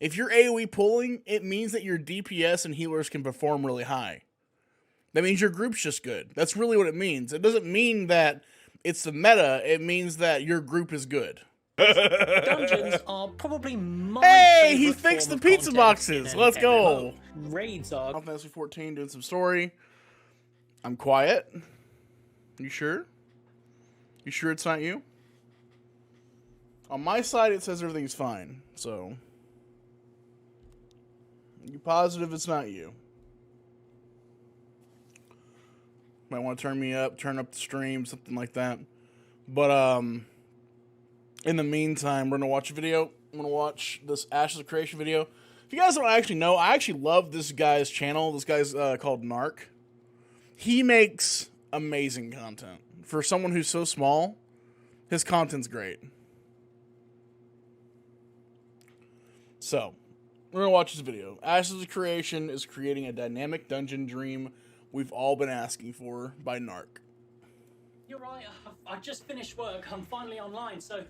If you're AoE pulling, it means that your DPS and healers can perform really high. That means your group's just good. That's really what it means. It doesn't mean that it's the meta. It means that your group is good. Dungeons are probably my Hey, he favorite fixed the form of pizza content boxes. in an Let's go. MMO. Raids are Final Fantasy 14 doing some story. I'm quiet. You sure? You sure it's not you? On my side, it says everything's fine. So, you positive it's not you? Might want to turn me up, turn up the stream, something like that. But in the meantime, we're gonna watch a video. I'm gonna watch this Ashes of Creation video. If you guys don't actually know, I actually love this guy's channel. This guy's called Narc. He makes amazing content. For someone who's so small, his content's great. So, we're going to watch this video. Ashes of Creation is creating a dynamic dungeon dream we've all been asking for by Narc. You're right, I just finished work, I'm finally online, so...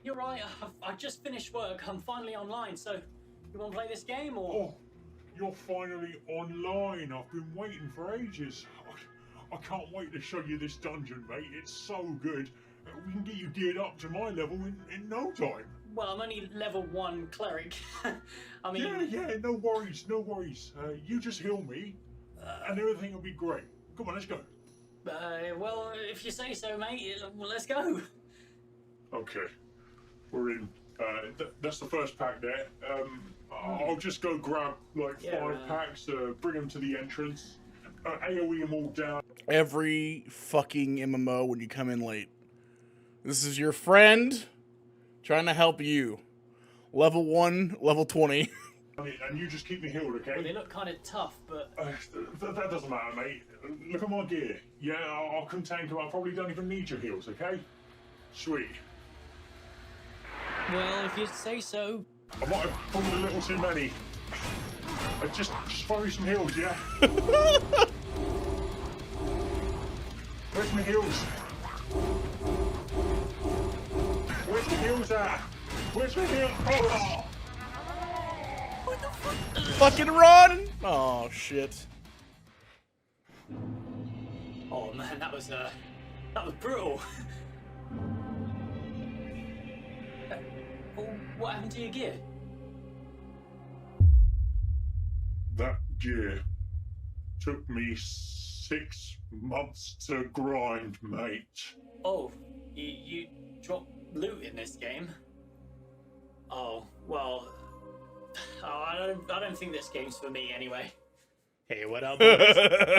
You're right, I just finished work, I'm finally online, so... You want to play this game, or...? Oh, you're finally online. I've been waiting for ages. I can't wait to show you this dungeon, mate. It's so good. We can get you geared up to my level in no time. Well, I'm only level 1 cleric. I mean... Yeah, no worries, no worries. You just heal me, and everything will be great. Come on, let's go. Well, if you say so, mate, well, let's go. Okay, we're in. That's the first pack there. I'll just go grab like 5 packs, bring them to the entrance, AoE them all down. Every fucking MMO when you come in late. This is your friend trying to help you. Level 1, level 20. And you just keep me healed, okay? Well, they look kind of tough, but... that doesn't matter, mate. Look at my gear. Yeah, I'll contain you. I probably don't even need your heals, okay? Sweet. Well, if you say so. I might have pulled a little too many. Just throw me some heals, yeah? Where's my heals? Where's the heals at? Where's my heals? Oh! What the fuck? Fucking run! Oh, shit. Oh, man, that was brutal. What happened to your gear? That gear took me 6 months to grind, mate. Oh, you dropped loot in this game? Oh, well... I don't think this game's for me anyway. Hey, what up, boys?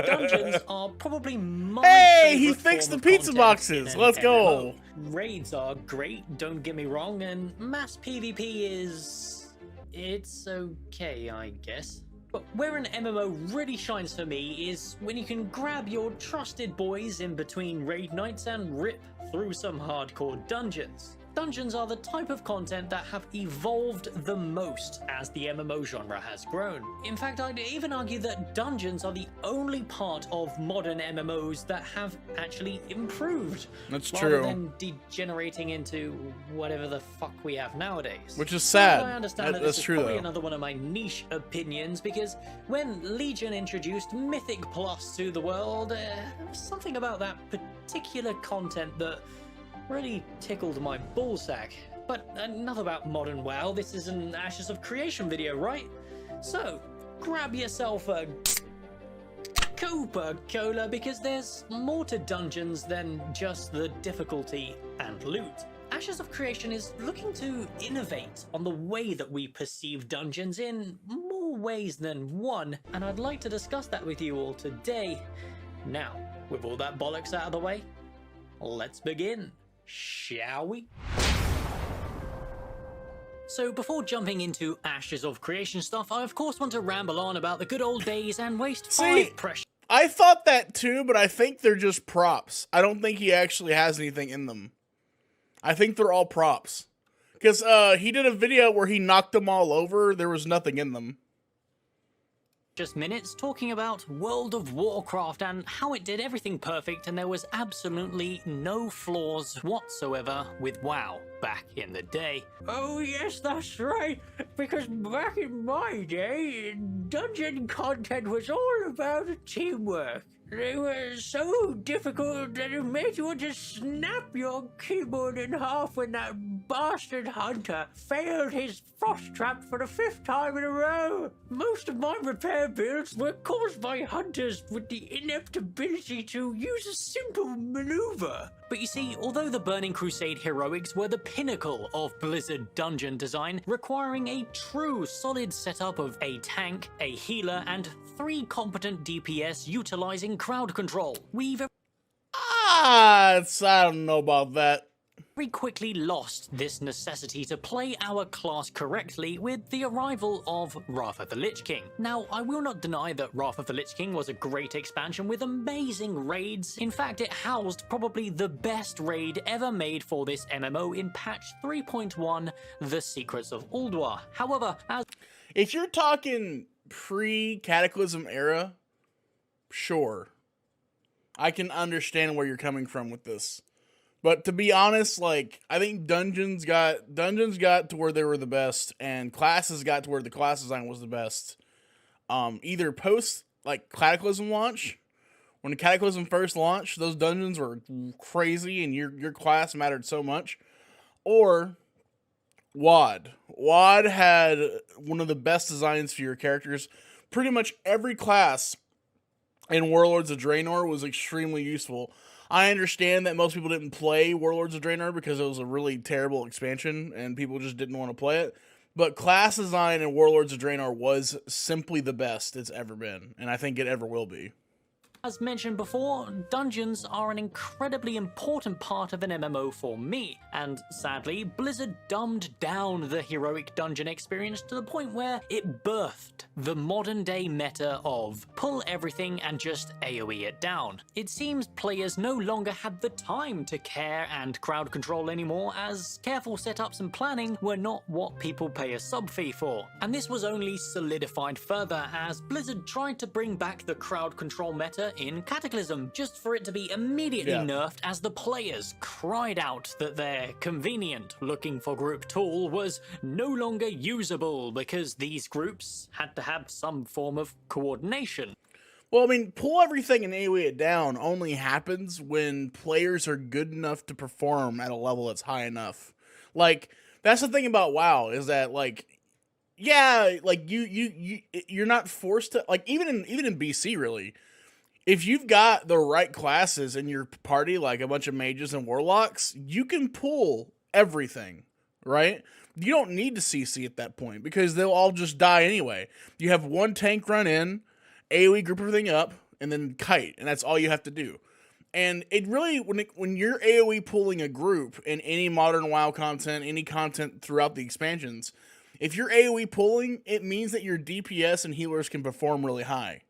Dungeons are probably my Hey, he favorite fixed the form of pizza content boxes. in an Let's go. MMO. Raids are great, don't get me wrong, and mass PvP is... it's okay, I guess. But where an MMO really shines for me is when you can grab your trusted boys in between raid nights and rip through some hardcore dungeons. Dungeons are the type of content that have evolved the most as the MMO genre has grown. In fact, I'd even argue that dungeons are the only part of modern MMOs that have actually improved. That's rather true. than degenerating into whatever the fuck we have nowadays. Which is sad. I understand that That's this is true, probably though. another one of my niche opinions, because when Legion introduced Mythic Plus to the world, there was something about that particular content that really tickled my ballsack. But enough about modern WoW, this is an Ashes of Creation video, right? So, grab yourself a Coca-Cola, because there's more to dungeons than just the difficulty and loot. Ashes of Creation is looking to innovate on the way that we perceive dungeons in more ways than one, and I'd like to discuss that with you all today. Now, with all that bollocks out of the way, let's begin. Shall we? So before jumping into Ashes of Creation stuff, I of course want to ramble on about the good old days and waste 5 precious... I thought that too, but I think they're just props. I don't think he actually has anything in them. I think they're all props. Because he did a video where he knocked them all over. There was nothing in them. just minutes talking about World of Warcraft and how it did everything perfect and there was absolutely no flaws whatsoever with WoW back in the day. Oh yes, that's right, because back in my day, dungeon content was all about teamwork. They were so difficult that it made you want to snap your keyboard in half when that bastard hunter failed his frost trap for the 5th time in a row. Most of my repair builds were caused by hunters with the inept ability to use a simple maneuver. But you see, although the Burning Crusade heroics were the pinnacle of Blizzard dungeon design, requiring a true solid setup of a tank, a healer, and 3 competent DPS utilizing crowd control, we've I don't know about that. very quickly lost this necessity to play our class correctly with the arrival of Wrath of the Lich King. Now, I will not deny that Wrath of the Lich King was a great expansion with amazing raids. In fact, it housed probably the best raid ever made for this MMO in patch 3.1, The Secrets of Ulduar. However, as If you're talking pre-Cataclysm era, sure. I can understand where you're coming from with this. But to be honest, like, I think dungeons got to where they were the best, and classes got to where the class design was the best. Either post like Cataclysm launch, when the Cataclysm first launched, those dungeons were crazy, and your class mattered so much, or WoD. WoD had one of the best designs for your characters. Pretty much every class in Warlords of Draenor was extremely useful. I understand that most people didn't play Warlords of Draenor because it was a really terrible expansion and people just didn't want to play it. But class design in Warlords of Draenor was simply the best it's ever been, and I think it ever will be. As mentioned before, dungeons are an incredibly important part of an MMO for me, and sadly, Blizzard dumbed down the heroic dungeon experience to the point where it birthed the modern day meta of pull everything and just AoE it down. It seems players no longer had the time to care and crowd control anymore, as careful setups and planning were not what people pay a sub fee for. And this was only solidified further as Blizzard tried to bring back the crowd control meta in Cataclysm, just for it to be immediately nerfed as the players cried out that their convenient looking for group tool was no longer usable because these groups had to have some form of coordination. Well, I mean, pull everything and AoE it down only happens when players are good enough to perform at a level that's high enough. Like, that's the thing about WoW, is that, like, yeah, like, you're not forced to, like, even in BC, really, if you've got the right classes in your party, like a bunch of mages and warlocks, you can pull everything, right? You don't need to CC at that point because they'll all just die anyway. You have one tank run in, AoE group everything up, and then kite, and that's all you have to do. And it really, when you're AoE pulling a group in any modern WoW content, any content throughout the expansions, if you're AoE pulling, it means that your DPS and healers can perform really high.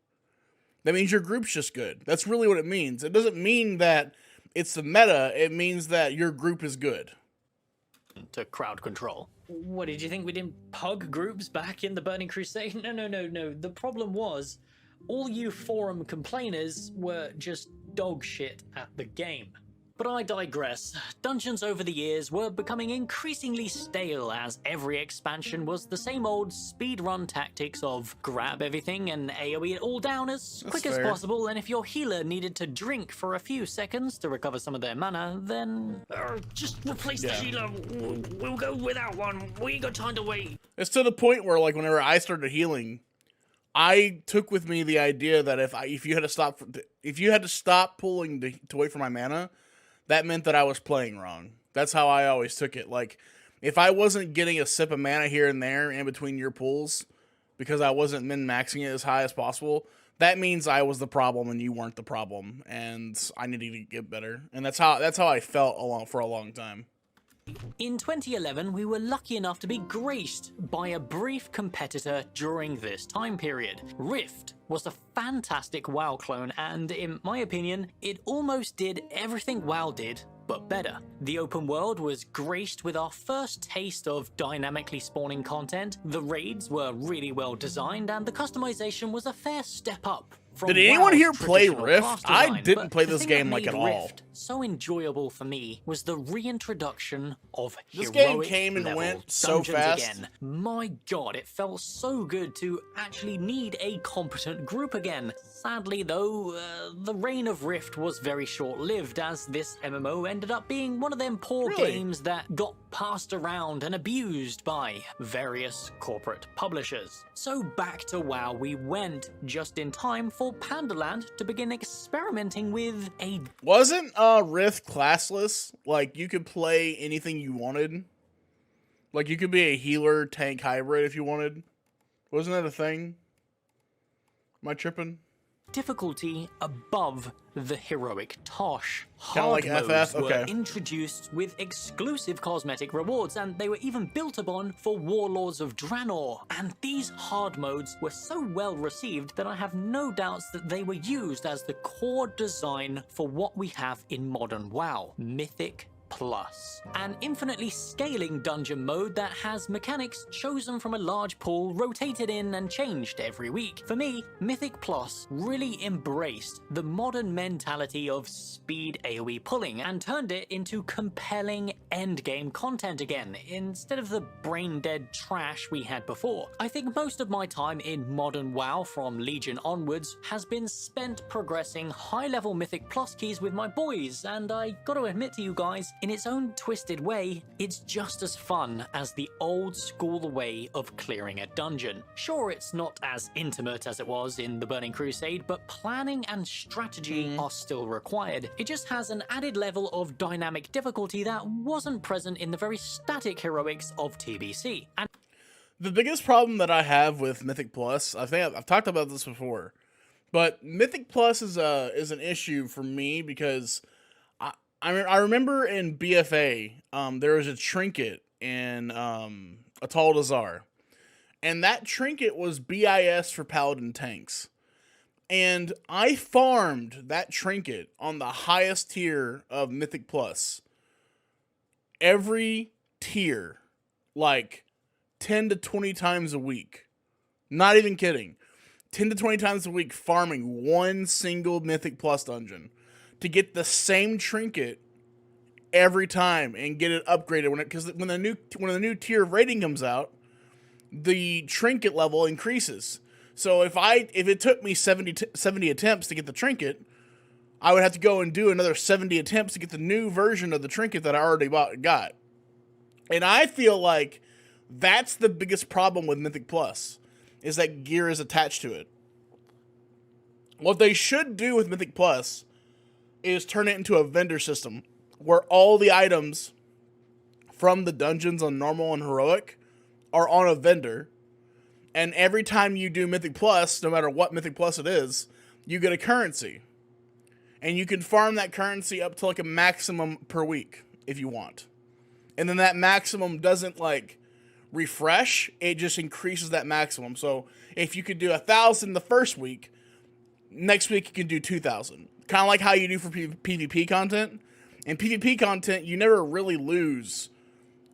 That means your group's just good. That's really what it means. It doesn't mean that it's the meta. It means that your group is good. To crowd control. What, did you think we didn't pug groups back in the Burning Crusade? No. The problem was, all you forum complainers were just dog shit at the game. But I digress. Dungeons over the years were becoming increasingly stale as every expansion was the same old speedrun tactics of grab everything and AoE it all down as quick as possible, and if your healer needed to drink for a few seconds to recover some of their mana, then just replace the healer. We'll go without one. We ain't got time to wait. It's to the point where, like, whenever I started healing, I took with me the idea that if you had to stop pulling to wait for my mana, that meant that I was playing wrong. That's how I always took it. Like, if I wasn't getting a sip of mana here and there in between your pulls because I wasn't min-maxing it as high as possible, that means I was the problem and you weren't the problem, and I needed to get better. And that's how I felt for a long time. In 2011, we were lucky enough to be graced by a brief competitor during this time period. Rift was a fantastic WoW clone, and in my opinion, it almost did everything WoW did, but better. The open world was graced with our first taste of dynamically spawning content, the raids were really well designed, and the customization was a fair step up. Did anyone here play traditional Rift? class I design, didn't but play the this thing game that like made at all. Rift so enjoyable for me was the reintroduction of This heroic game came and level went so dungeons fast. again. My god, it felt so good to actually need a competent group again. Sadly though, the reign of Rift was very short-lived, as this MMO ended up being one of them poor games that got passed around and abused by various corporate publishers. So back to WoW we went, just in time for Pandaland to begin experimenting with a... Wasn't Rift classless? Like, you could play anything you wanted? Like, you could be a healer tank hybrid if you wanted? Wasn't that a thing? Am I tripping? difficulty above the heroic Tosh. Kinda like Hard FF? modes were Okay. introduced with exclusive cosmetic rewards, and they were even built upon for Warlords of Draenor. And these hard modes were so well received that I have no doubts that they were used as the core design for what we have in modern WoW, Mythic Plus, an infinitely scaling dungeon mode that has mechanics chosen from a large pool, rotated in and changed every week. For me, Mythic Plus really embraced the modern mentality of speed AoE pulling and turned it into compelling endgame content again, instead of the brain-dead trash we had before. I think most of my time in modern WoW from Legion onwards has been spent progressing high-level Mythic Plus keys with my boys, and I gotta admit to you guys, in its own twisted way, it's just as fun as the old school way of clearing a dungeon. Sure, it's not as intimate as it was in the Burning Crusade, but planning and strategy are still required. It just has an added level of dynamic difficulty that wasn't present in the very static heroics of TBC. And the biggest problem that I have with Mythic Plus, I think I've talked about this before, but Mythic Plus is an issue for me because I remember in BFA, there was a trinket in Atal Dazar, and that trinket was BIS for Paladin tanks. And I farmed that trinket on the highest tier of Mythic Plus. Every tier, like 10 to 20 times a week. Not even kidding. 10 to 20 times a week farming one single Mythic Plus dungeon to get the same trinket every time and get it upgraded because when the new tier of rating comes out, the trinket level increases. So if it took me 70 attempts to get the trinket, I would have to go and do another 70 attempts to get the new version of the trinket that I already got. And I feel like that's the biggest problem with Mythic Plus, is that gear is attached to it. What they should do with Mythic Plus is turn it into a vendor system where all the items from the dungeons on normal and heroic are on a vendor. And every time you do Mythic Plus, no matter what Mythic Plus it is, you get a currency. And you can farm that currency up to like a maximum per week if you want. And then that maximum doesn't like refresh, it just increases that maximum. So if you could do 1,000 the first week, next week you can do 2,000. Kind of like how you do for PvP content. In PvP content, you never really lose.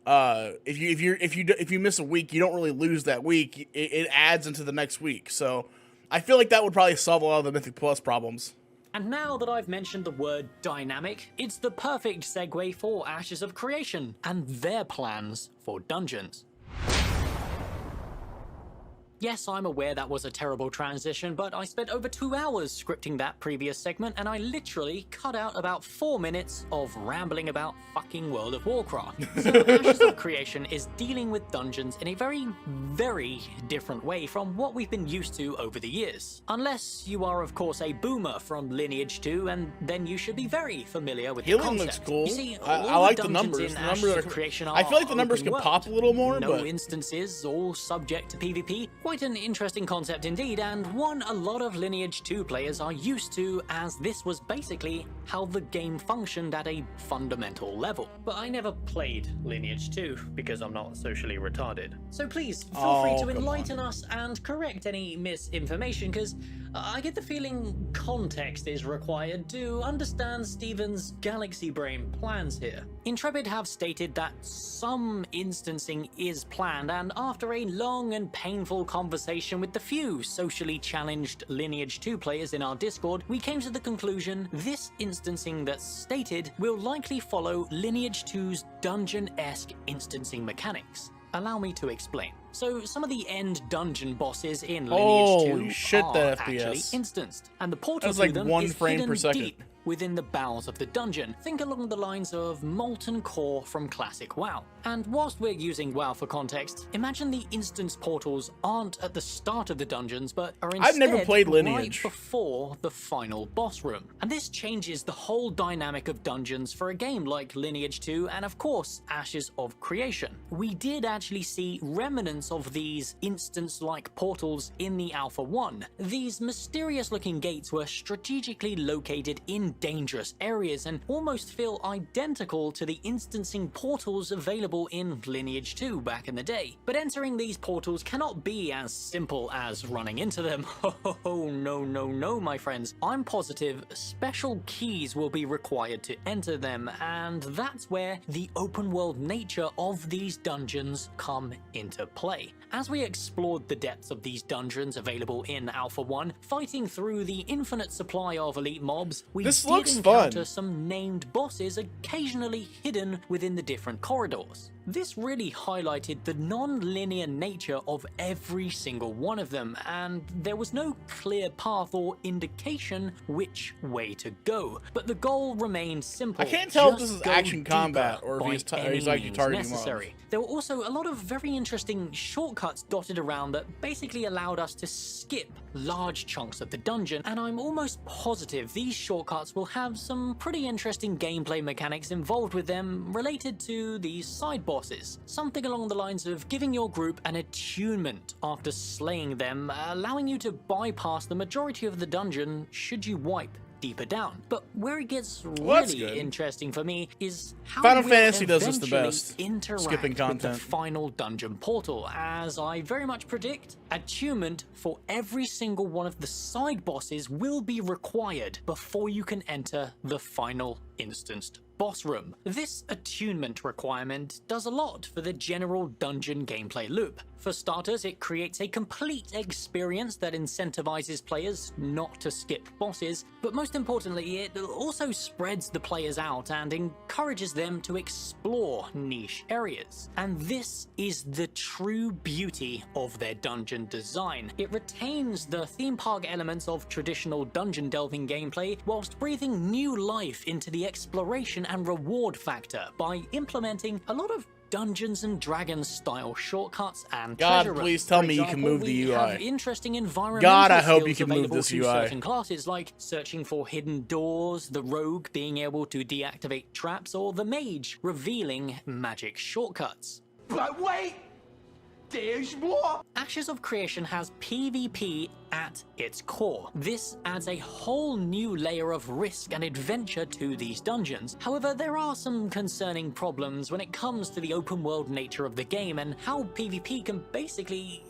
If you miss a week, you don't really lose that week. It adds into the next week. So I feel like that would probably solve a lot of the Mythic Plus problems. And now that I've mentioned the word dynamic, it's the perfect segue for Ashes of Creation and their plans for dungeons. Yes, I'm aware that was a terrible transition, but I spent over 2 hours scripting that previous segment, and I literally cut out about 4 minutes of rambling about fucking World of Warcraft. So Ashes of Creation is dealing with dungeons in a very, very different way from what we've been used to over the years. Unless you are, of course, a boomer from Lineage 2, and then you should be very familiar with the Healing concept. looks cool. You see, I like the dungeons numbers. in The Ashes numbers of Creation I feel like the numbers open could world. pop a little more, No but instances, all subject to PvP. Quite Quite an interesting concept indeed, and one a lot of Lineage 2 players are used to, as this was basically how the game functioned at a fundamental level. But I never played Lineage 2 because I'm not socially retarded. So please feel free to enlighten us and correct any misinformation, because I get the feeling context is required to understand Steven's galaxy brain plans here. Intrepid have stated that some instancing is planned, and after a long and painful conversation with the few socially challenged Lineage 2 players in our Discord, we came to the conclusion this instancing that's stated will likely follow Lineage 2's dungeon-esque instancing mechanics. Allow me to explain. So some of the end dungeon bosses in Lineage 2 are actually instanced, and the portal to them is hidden deep within the bowels of the dungeon. Think along the lines of Molten Core from classic WoW. And whilst we're using WoW for context, imagine the instance portals aren't at the start of the dungeons, but are instead right before the final boss room. And this changes the whole dynamic of dungeons for a game like Lineage 2 and of course Ashes of Creation. We did actually see remnants of these instance-like portals in the Alpha 1. These mysterious-looking gates were strategically located in dangerous areas and almost feel identical to the instancing portals available in Lineage 2 back in the day. But entering these portals cannot be as simple as running into them. Oh no, my friends. I'm positive special keys will be required to enter them, and that's where the open world nature of these dungeons come into play. As we explored the depths of these dungeons available in Alpha 1, fighting through the infinite supply of elite mobs, we did encounter some named bosses occasionally hidden within the different corridors. This really highlighted the non-linear nature of every single one of them, and there was no clear path or indication which way to go. But the goal remained simple. I can't tell if this is action combat or if he's actually targeting mobs. There were also a lot of very interesting shortcuts dotted around that basically allowed us to skip large chunks of the dungeon, and I'm almost positive these shortcuts will have some pretty interesting gameplay mechanics involved with them related to these side bosses. Something along the lines of giving your group an attunement after slaying them, allowing you to bypass the majority of the dungeon should you wipe deeper down. But where it gets really interesting for me is how Final Fantasy does this the best. Skipping content. With the final dungeon portal, as I very much predict, attunement for every single one of the side bosses will be required before you can enter the final instanced boss room. This attunement requirement does a lot for the general dungeon gameplay loop. For starters, it creates a complete experience that incentivizes players not to skip bosses, but most importantly, it also spreads the players out and encourages them to explore niche areas. And this is the true beauty of their dungeon design. It retains the theme park elements of traditional dungeon delving gameplay whilst breathing new life into the exploration and reward factor by implementing a lot of Dungeons and Dragons style shortcuts and treasure runs. Please tell me you can move the UI. Have interesting environmental I hope you skills can move this UI. Certain classes like searching for hidden doors, the rogue being able to deactivate traps, or the mage revealing magic shortcuts. But wait! There's more! Ashes of Creation has PvP at its core. This adds a whole new layer of risk and adventure to these dungeons. However, there are some concerning problems when it comes to the open world nature of the game and how PvP can basically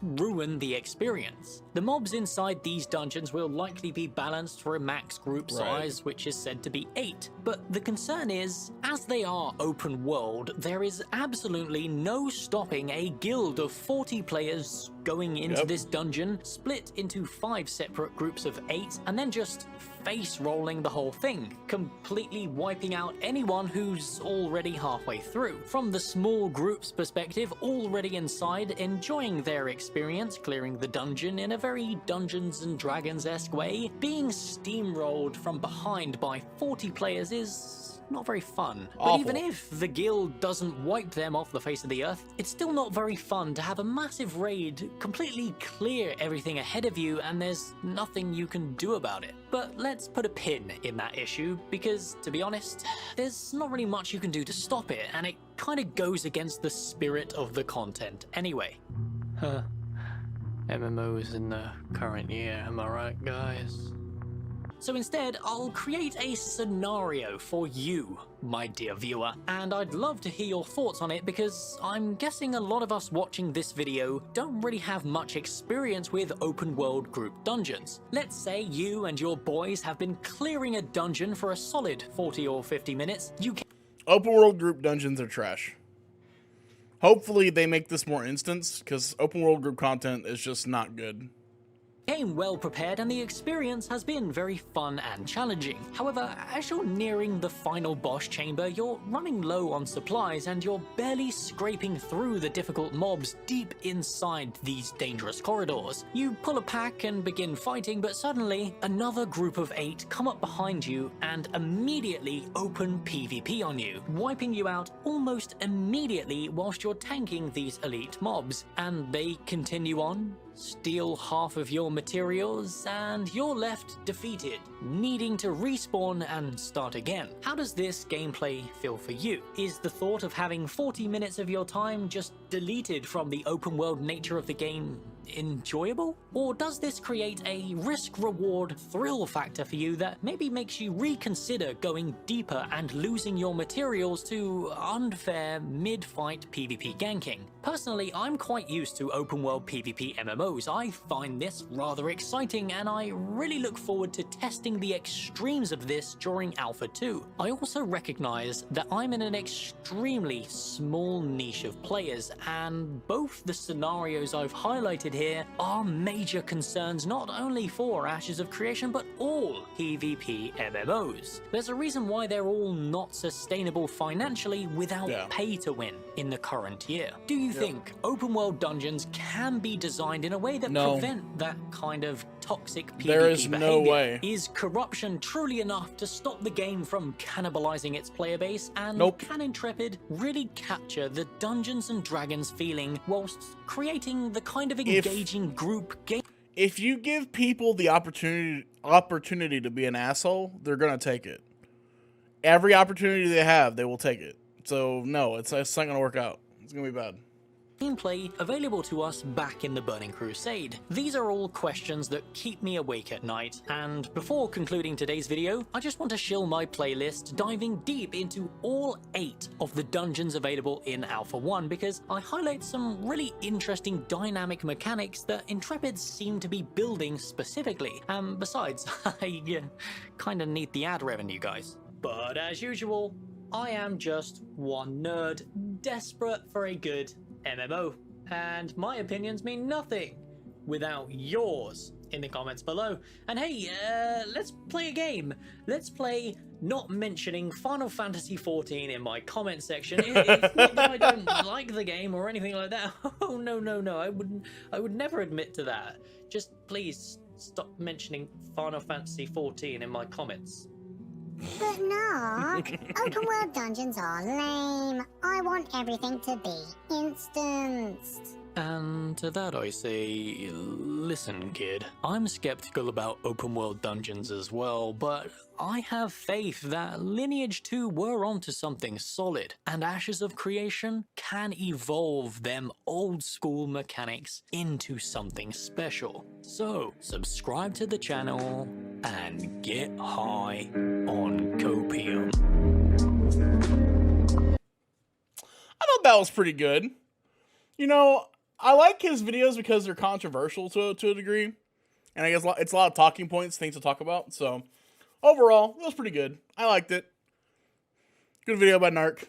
ruin the experience. The mobs inside these dungeons will likely be balanced for a max group size, which is said to be 8. But the concern is, as they are open world, there is absolutely no stopping a guild of 40 players going into this dungeon, split into 5 separate groups of 8, and then just face rolling the whole thing, completely wiping out anyone who's already halfway through. From the small group's perspective, already inside, enjoying their experience clearing the dungeon in a very Dungeons and Dragons-esque way, being steamrolled from behind by 40 players is not very fun. But even if the guild doesn't wipe them off the face of the earth, it's still not very fun to have a massive raid completely clear everything ahead of you and there's nothing you can do about it. But let's put a pin in that issue, because to be honest, there's not really much you can do to stop it, and it kind of goes against the spirit of the content anyway. MMOs in the current year, am I right, guys? So instead, I'll create a scenario for you, my dear viewer, and I'd love to hear your thoughts on it because I'm guessing a lot of us watching this video don't really have much experience with open world group dungeons. Let's say you and your boys have been clearing a dungeon for a solid 40 or 50 minutes. You can Open world group dungeons are trash. Hopefully they make this more instance, because open world group content is just not good. came well prepared and the experience has been very fun and challenging. However, as you're nearing the final boss chamber, you're running low on supplies and you're barely scraping through the difficult mobs deep inside these dangerous corridors. You pull a pack and begin fighting, but suddenly another group of 8 come up behind you and immediately open PvP on you, wiping you out almost immediately whilst you're tanking these elite mobs. And they continue on, steal half of your materials, and you're left defeated, needing to respawn and start again. How does this gameplay feel for you? Is the thought of having 40 minutes of your time just deleted from the open world nature of the game enjoyable? Or does this create a risk-reward thrill factor for you that maybe makes you reconsider going deeper and losing your materials to unfair mid-fight PvP ganking? Personally, I'm quite used to open world PvP MMOs. I find this rather exciting and I really look forward to testing the extremes of this during Alpha 2. I also recognize that I'm in an extremely small niche of players, and both the scenarios I've highlighted here are major concerns not only for Ashes of Creation but all PvP MMOs. There's a reason why they're all not sustainable financially without pay to win in the current year. Do you think open world dungeons can be designed in a way that prevent that kind of toxic PvP There is behavior? no way. Is corruption truly enough to stop the game from cannibalizing its player base? And can Intrepid really capture the Dungeons and Dragons feeling whilst creating the kind of engaging group game? If you give people the opportunity to be an asshole, they're gonna take it. Every opportunity they have, they will take it. So no, it's not gonna work out. It's gonna be bad. Gameplay available to us back in the Burning Crusade? These are all questions that keep me awake at night, and before concluding today's video, I just want to shill my playlist diving deep into all 8 of the dungeons available in Alpha 1 because I highlight some really interesting dynamic mechanics that Intrepids seem to be building specifically. Besides, I kinda need the ad revenue, guys. But as usual, I am just one nerd, desperate for a good MMO, and my opinions mean nothing without yours in the comments below. And hey, let's play a game. Let's play not mentioning Final Fantasy XIV in my comment section. It's not that I don't like the game or anything like that. Oh no, I would never admit to that. Just please stop mentioning Final Fantasy XIV in my comments. But no, open world dungeons are lame. I want everything to be instanced. And to that I say, listen kid, I'm skeptical about open world dungeons as well, but I have faith that Lineage 2 were onto something solid, and Ashes of Creation can evolve them old school mechanics into something special. So, subscribe to the channel and get high on copium. I thought that was pretty good. You know, I like his videos because they're controversial to a degree. And I guess it's a lot of talking points, things to talk about. So, overall, it was pretty good. I liked it. Good video by Narc.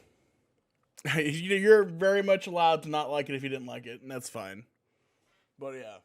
You're very much allowed to not like it if you didn't like it, and that's fine. But yeah.